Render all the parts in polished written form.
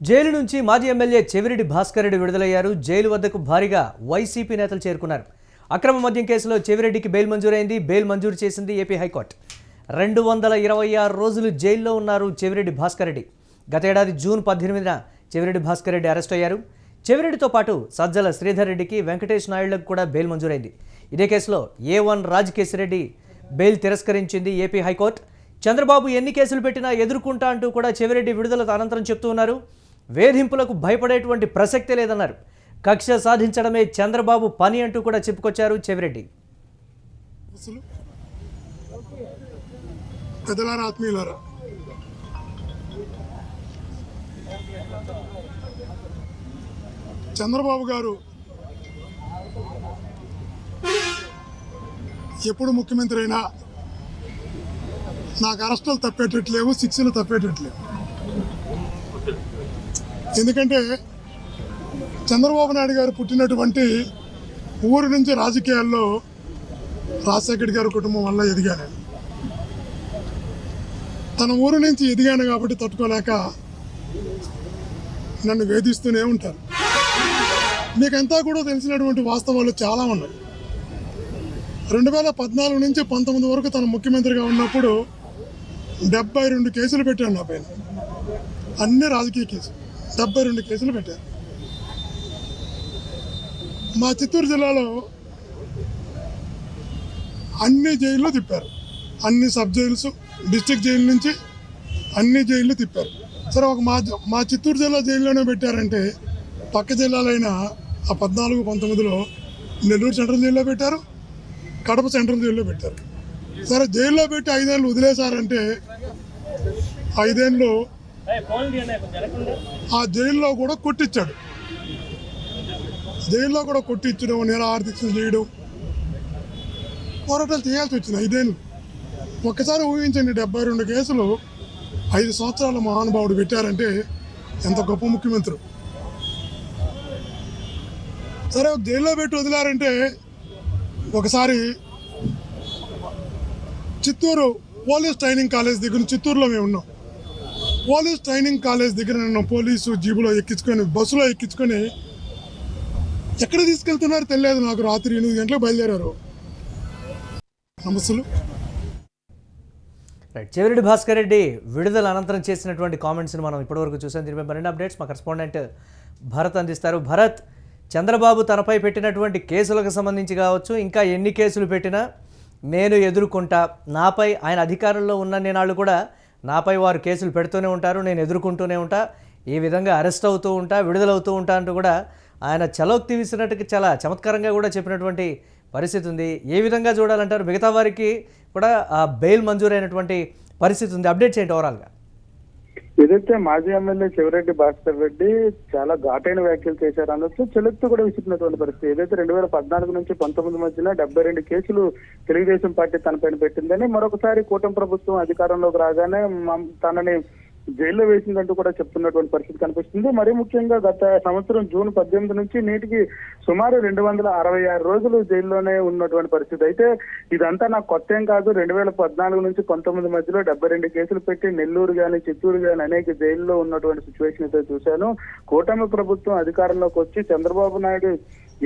Jail నుంచి మాజీ MLA Chevireddy Bhaskar Reddy విడుదలయ్యారు. Jail వద్దకు భారీగా వైసీపీ నేతలు చేరుకున్నారు. అక్రమ మద్యం కేసులో చెవిరెడ్డికి బెయిల్ మంజూరైంది. బెయిల్ మంజూరు చేసింది ఏపీ హైకోర్టు. 226 రోజులు జైల్లో ఉన్నారు చెవిరెడ్డి భాస్కర్ రెడ్డి. గత ఏడాది జూన్ 18న చెవిరెడ్డి భాస్కర్ రెడ్డి అరెస్ట్ అయ్యారు. చెవిరెడ్డితో పాటు సజ్జల శ్రీధర్ రెడ్డికి, వెంకటేష్ నాయుడులకు కూడా బెయిల్ మంజూరైంది. ఇదే కేసులో A1 రాజకేశిరెడ్డి బెయిల్ తిరస్కరించింది ఏపీ హైకోర్టు. చంద్రబాబు ఎన్ని కేసులు పెట్టినా ఎదుర్కొంటా అంటూ కూడా చెవిరెడ్డి విడుదల అనంతరం చెప్తూ ఉన్నారు. వేధింపులకు భయపడేటువంటి ప్రసక్తే లేదన్నారు. కక్ష సాధించడమే చంద్రబాబు పని అంటూ కూడా చెప్పుకొచ్చారు చెవిరెడ్డి. చంద్రబాబు గారు ఎప్పుడు ముఖ్యమంత్రి అయినా నాకు అరెస్టులు తప్పేటట్లేవు, శిక్షలు తప్పేటట్లేవు. ఎందుకంటే చంద్రబాబు నాయుడు గారు పుట్టినటువంటి ఊరి నుంచి రాజకీయాల్లో రాజశేఖర్ గారి కుటుంబం వల్ల ఎదిగాను. తన ఊరు నుంచి ఎదిగాను కాబట్టి తట్టుకోలేక నన్ను వేధిస్తూనే ఉంటారు. మీకంతా కూడా తెలిసినటువంటి వాస్తవాలు చాలా ఉన్నాయి. 2014 నుంచి 19 వరకు తను ముఖ్యమంత్రిగా ఉన్నప్పుడు 72 కేసులు పెట్టాను నా పైన. అన్ని రాజకీయ కేసులు 72 కేసులు పెట్టారు. మా చిత్తూరు జిల్లాలో అన్ని జైళ్ళు తిప్పారు. అన్ని సబ్ జైల్స్, డిస్ట్రిక్ట్ జైలు నుంచి అన్ని జైళ్ళు తిప్పారు. సరే, ఒక మా చిత్తూరు జిల్లా జైల్లోనే పెట్టారంటే పక్క జిల్లాలైన ఆ 14, 19లో నెల్లూరు సెంట్రల్ జైల్లో పెట్టారు, కడప సెంట్రల్ జైల్లో పెట్టారు. సరే, జైల్లో పెట్టి 5 ఏళ్ళు వదిలేశారంటే 5 ఏళ్ళు ఆ జైల్లో కూడా కొట్టించాడు. జైల్లో కూడా కొట్టించడం, నిరాహార దీక్షలు చేయడం, పోరాటాలు చేయాల్సి వచ్చింది 5 ఏళ్ళు. ఒక్కసారి ఊహించండి, 72 కేసులు 5 సంవత్సరాల మహానుభావుడు పెట్టారంటే ఎంత గొప్ప ముఖ్యమంత్రి. సరే, జైల్లో పెట్టి వదిలారంటే ఒకసారి చిత్తూరు పోలీస్ ట్రైనింగ్ కాలేజ్ దగ్గర, చిత్తూరులో మేము ఉన్నాం, పోలీస్ ట్రైనింగ్ కాలేజ్ దగ్గర నన్ను పోలీసు జీబులో ఎక్కించుకొని, బస్సులో ఎక్కించుకొని ఎక్కడ తీసుకెళ్తున్నారో తెలియదు నాకు. రాత్రి 8 గంటలకు బయలుదేరారు. నమస్సులు. చెవిరెడ్డి భాస్కర్ రెడ్డి విడుదల అనంతరం చేసినటువంటి కామెంట్స్ని మనం ఇప్పటివరకు చూసాం. దీనిపై మరిన్ని అప్డేట్స్ మా కరెస్పాండెంట్ భరత్ అందిస్తారు. భరత్, చంద్రబాబు తనపై పెట్టినటువంటి కేసులకు సంబంధించి కావచ్చు, ఇంకా ఎన్ని కేసులు పెట్టినా నేను ఎదుర్కొంటా, నాపై ఆయన అధికారంలో ఉన్న నేనాళ్ళు కూడా నాపై వారు కేసులు పెడుతూనే ఉంటారు, నేను ఎదుర్కొంటూనే ఉంటా, ఈ విధంగా అరెస్ట్ అవుతూ ఉంటా, విడుదలవుతూ ఉంటా అంటూ కూడా ఆయన చలోక్తి విసినట్టుకి చాలా చమత్కారంగా కూడా చెప్పినటువంటి పరిస్థితి ఉంది. ఏ విధంగా చూడాలంటారు? మిగతా వారికి కూడా ఆ బెయిల్ మంజూరైనటువంటి పరిస్థితి ఉంది. అప్డేట్స్ ఏంటి ఓవరాల్గా? ఏదైతే మాజీ ఎమ్మెల్యే చెవిరెడ్డి భాస్కర్ రెడ్డి చాలా ఘాటైన వ్యాఖ్యలు చేశారు అనొచ్చు, చెలెత్తు కూడా విసిరినటువంటి పరిస్థితి. ఏదైతే 2014 నుంచి 19 మధ్యన 72 కేసులు తెలుగుదేశం పార్టీ తనపైన పెట్టిందని, మరొకసారి కూటమి ప్రభుత్వం అధికారంలోకి రాగానే తనని జైల్లో వేసిందంటూ కూడా చెప్తున్నటువంటి పరిస్థితి కనిపిస్తుంది. మరీ ముఖ్యంగా గత సంవత్సరం జూన్ 18 నుంచి నేటికి సుమారు 266 రోజులు జైల్లోనే ఉన్నటువంటి పరిస్థితి. అయితే ఇదంతా నాకు కొత్త ఏం కాదు. 2014 నుంచి 19 మధ్యలో 72 కేసులు పెట్టి నెల్లూరు గాని, చిత్తూరు గాని అనేక జైల్లో ఉన్నటువంటి సిచ్యువేషన్ అయితే చూశాను. కూటమి ప్రభుత్వం అధికారంలోకి వచ్చి చంద్రబాబు నాయుడు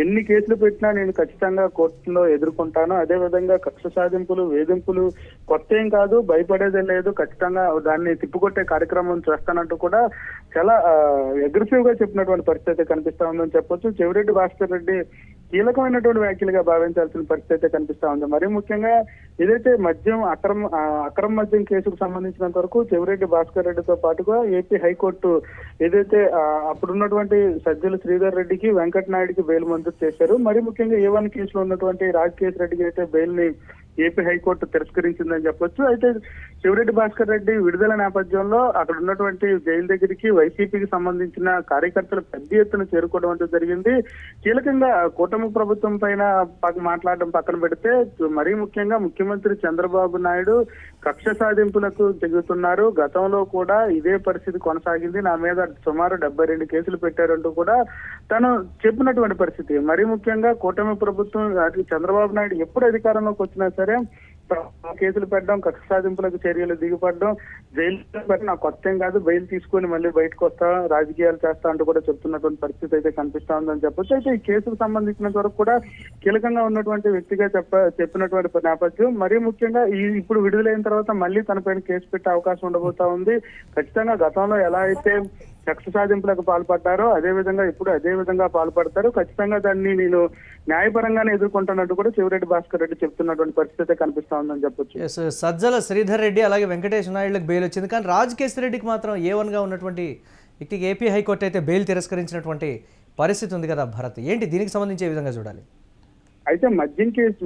ఎన్ని కేసులు పెట్టినా నేను ఖచ్చితంగా కోర్టులో ఎదుర్కొంటాను. అదే విధంగా కక్ష సాధింపులు, వేధింపులు కొత్త ఏం కాదు, భయపడేదే లేదు, ఖచ్చితంగా దాన్ని తిప్పుకొట్టే కార్యక్రమం చేస్తానంటూ కూడా చాలా అగ్రెసివ్ గా చెప్పినటువంటి పరిస్థితి కనిపిస్తా ఉందని చెప్పొచ్చు. చెవిరెడ్డి భాస్కర్ రెడ్డి కీలకమైనటువంటి వ్యాఖ్యలుగా భావించాల్సిన పరిస్థితి అయితే కనిపిస్తా ఉంది. మరీ ముఖ్యంగా ఏదైతే అక్రమ మద్యం కేసుకు సంబంధించినంత వరకు చెవిరెడ్డి భాస్కర్ రెడ్డితో పాటుగా ఏపీ హైకోర్టు ఏదైతే అప్పుడున్నటువంటి సజ్జల శ్రీధర్ రెడ్డికి, వెంకట నాయుడికి బెయిల్ మంజూరు చేశారు. మరీ ముఖ్యంగా A1 కేసులో ఉన్నటువంటి రాజకేశ్ రెడ్డికి అయితే బెయిల్ ని ఏపీ హైకోర్టు తిరస్కరించిందని చెప్పొచ్చు. అయితే చెవిరెడ్డి భాస్కర్ రెడ్డి విడుదల నేపథ్యంలో అక్కడ ఉన్నటువంటి జైలు దగ్గరికి వైసీపీకి సంబంధించిన కార్యకర్తలు పెద్ద ఎత్తున చేరుకోవడం అంటూ జరిగింది. కీలకంగా కూటమి ప్రభుత్వం పైన మాట్లాడడం పక్కన పెడితే, మరీ ముఖ్యంగా ముఖ్యమంత్రి చంద్రబాబు నాయుడు కక్ష సాధింపులకు దిగుతున్నారు. గతంలో కూడా ఇదే పరిస్థితి కొనసాగింది, నా మీద సుమారు 72 కేసులు పెట్టారంటూ కూడా తను చెప్పినటువంటి పరిస్థితి. మరీ ముఖ్యంగా కూటమి ప్రభుత్వం చంద్రబాబు నాయుడు ఎప్పుడు అధికారంలోకి వచ్చినా సరే కేసులు పెట్టడం, కక్ష సాధింపులకు చర్యలు దిగుపడడం, జైలు పెట్టి నాకు కొత్త ఏం కాదు, బెయిల్ తీసుకొని మళ్ళీ బయటకు వస్తా, రాజకీయాలు చేస్తా అంటూ కూడా చెప్తున్నటువంటి పరిస్థితి అయితే కనిపిస్తా ఉందని చెప్పొచ్చు. అయితే ఈ కేసుకు సంబంధించినంత వరకు కూడా కీలకంగా ఉన్నటువంటి వ్యక్తిగా చెప్పినటువంటి నేపథ్యం, మరీ ముఖ్యంగా ఇప్పుడు విడుదలైన తర్వాత మళ్ళీ తనపైన కేసు పెట్టే అవకాశం ఉండబోతా ఉంది. ఖచ్చితంగా గతంలో ఎలా అయితే కక్ష సాధింపులకు పాల్పడ్డారో అదే విధంగా పాల్పడతారు. ఖచ్చితంగా దాన్ని నేను న్యాయపరంగానే ఎదుర్కొంటున్నట్టు కూడా చెవిరెడ్డి భాస్కర్ రెడ్డి చెప్తున్నటువంటి పరిస్థితి కనిపిస్తా ఉందని చెప్పొచ్చు. సజ్జల శ్రీధర్ రెడ్డి అలాగే వెంకటేష్ నాయుడులకు బెయిల్ వచ్చింది, కానీ రాజకేశ్వర రెడ్డికి మాత్రం A1గా ఉన్నటువంటి వ్యక్తికి ఏపీ హైకోర్టు అయితే బెయిల్ తిరస్కరించినటువంటి పరిస్థితి ఉంది కదా భరత్, ఏంటి దీనికి సంబంధించి ఏ విధంగా చూడాలి? అయితే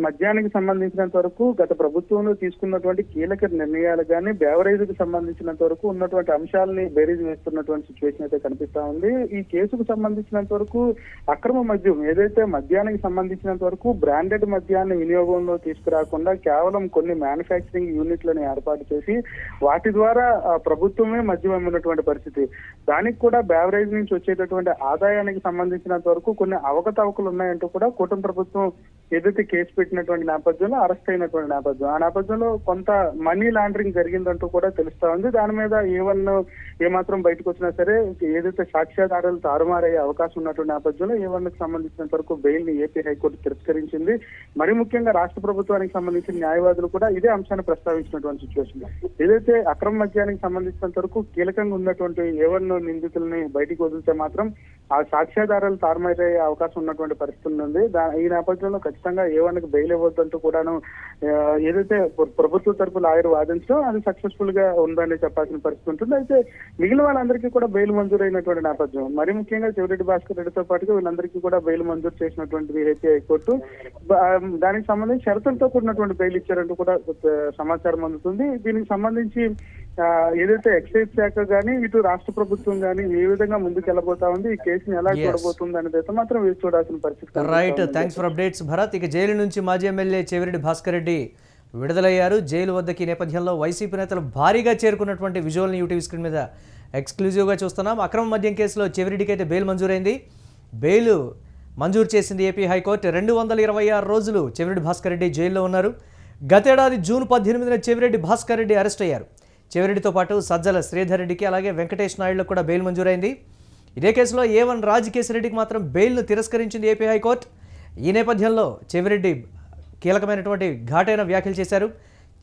మద్యానికి సంబంధించినంత వరకు గత ప్రభుత్వంలో తీసుకున్నటువంటి కీలక నిర్ణయాలు కానీ బేవరేజ్కి సంబంధించినంత వరకు ఉన్నటువంటి అంశాలని బేరీజ్ వేస్తున్నటువంటి సిచ్యువేషన్ అయితే కనిపిస్తా ఉంది. ఈ కేసుకు సంబంధించినంత వరకు అక్రమ మద్యం ఏదైతే మద్యానికి సంబంధించినంత వరకు బ్రాండెడ్ మద్యాన్ని వినియోగంలో తీసుకురాకుండా కేవలం కొన్ని మ్యానుఫ్యాక్చరింగ్ యూనిట్లను ఏర్పాటు చేసి వాటి ద్వారా ప్రభుత్వమే మద్యం అమ్మినటువంటి పరిస్థితి. దానికి కూడా బేవరేజ్ నుంచి వచ్చేటటువంటి ఆదాయానికి సంబంధించినంత వరకు కొన్ని అవకతవకలు ఉన్నాయంటూ కూడా కూటమి ప్రభుత్వం ఏదైతే కేసు పెట్టినటువంటి నేపథ్యంలో అరెస్ట్ అయినటువంటి నేపథ్యం, ఆ నేపథ్యంలో కొంత మనీ లాండరింగ్ జరిగిందంటూ కూడా తెలుస్తా ఉంది. దాని మీద A1 ఏమాత్రం బయటకు వచ్చినా సరే ఏదైతే సాక్ష్యాధారాలు తారుమారయ్యే అవకాశం ఉన్నటువంటి నేపథ్యంలో A1కి సంబంధించినంత వరకు బెయిల్ ని ఏపీ హైకోర్టు తిరస్కరించింది. మరి ముఖ్యంగా రాష్ట్ర ప్రభుత్వానికి సంబంధించిన న్యాయవాదులు కూడా ఇదే అంశాన్ని ప్రస్తావించినటువంటి సిచ్యువేషన్. ఏదైతే అక్రమ మద్యానికి సంబంధించినంత వరకు కీలకంగా ఉన్నటువంటి A1 నిందితుల్ని బయటికి వదిలితే మాత్రం ఆ సాక్ష్యాధారాలు తారుమారయ్యే అవకాశం ఉన్నటువంటి పరిస్థితి ఉంది. ఈ నేపథ్యంలో ఖచ్చితంగా A1కి బెయిల్ ఇవ్వద్దంటూ కూడాను ఏదైతే ప్రభుత్వ తరపు లాయర్ వాదించడం అది సక్సెస్ఫుల్ గా ఉందని చెప్పాల్సిన పరిస్థితి ఉంటుంది. అయితే మిగిలిన వాళ్ళందరికీ కూడా బెయిల్ మంజూరైనటువంటి నేపథ్యం, మరి ముఖ్యంగా చెవిరెడ్డి భాస్కర్ రెడ్డితో పాటుగా వీళ్ళందరికీ కూడా బెయిల్ మంజూరు చేసినటువంటి ఏపీ హైకోర్టు దానికి సంబంధించి షరతులతో కూడినటువంటి బెయిల్ ఇచ్చారంటూ కూడా సమాచారం అందుతుంది. దీనికి సంబంధించి ఏదైతే ఎక్సైజ్ శాఖ గానీ ఇటు రాష్ట్ర ప్రభుత్వం గానీ ఏ విధంగా ముందుకు వెళ్ళబోతా ఉంది, ఈ కేసుని ఎలా చూడబోతుంది అనేది అయితే మాత్రం వేసి చూడాల్సిన పరిస్థితి. Right, thanks for updates Bharat. ఇక జైలు నుంచి మాజీ ఎమ్మెల్యే చెవిరెడ్డి భాస్కర్ రెడ్డి విడుదలయ్యారు. జైలు వద్దకి నేపథ్యంలో వైసీపీ నేతలు భారీగా చేరుకున్నటువంటి విజువల్ని యూటీవీ స్క్రీన్ మీద ఎక్స్క్లూజివ్గా చూస్తున్నాం. అక్రమ మద్యం కేసులో చెవిరెడ్డికి అయితే బెయిల్ మంజూరైంది. బెయిల్ మంజూరు చేసింది ఏపీ హైకోర్టు. 226 రోజులు చెవిరెడ్డి భాస్కర్ రెడ్డి జైల్లో ఉన్నారు. గతేడాది జూన్ 18న చెవిరెడ్డి భాస్కర్ రెడ్డి అరెస్ట్ అయ్యారు. చెవిరెడ్డితో పాటు సజ్జల శ్రీధర్ రెడ్డికి అలాగే వెంకటేష్ నాయుడులకు కూడా బెయిల్ మంజూరైంది. ఇదే కేసులో A1 రాజకేశ్వర రెడ్డికి మాత్రం బెయిల్ను తిరస్కరించింది ఏపీ హైకోర్టు. ఈ నేపథ్యంలో చెవిరెడ్డి కీలకమైనటువంటి ఘాటైన వ్యాఖ్యలు చేశారు.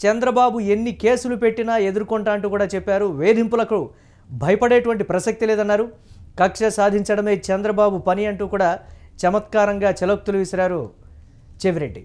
చంద్రబాబు ఎన్ని కేసులు పెట్టినా ఎదుర్కొంటా అంటూ కూడా చెప్పారు. వేధింపులకు భయపడేటువంటి ప్రసక్తి లేదన్నారు. కక్ష సాధించడమే చంద్రబాబు పని అంటూ కూడా చమత్కారంగా చలోక్తులు విసిరారు చెవిరెడ్డి.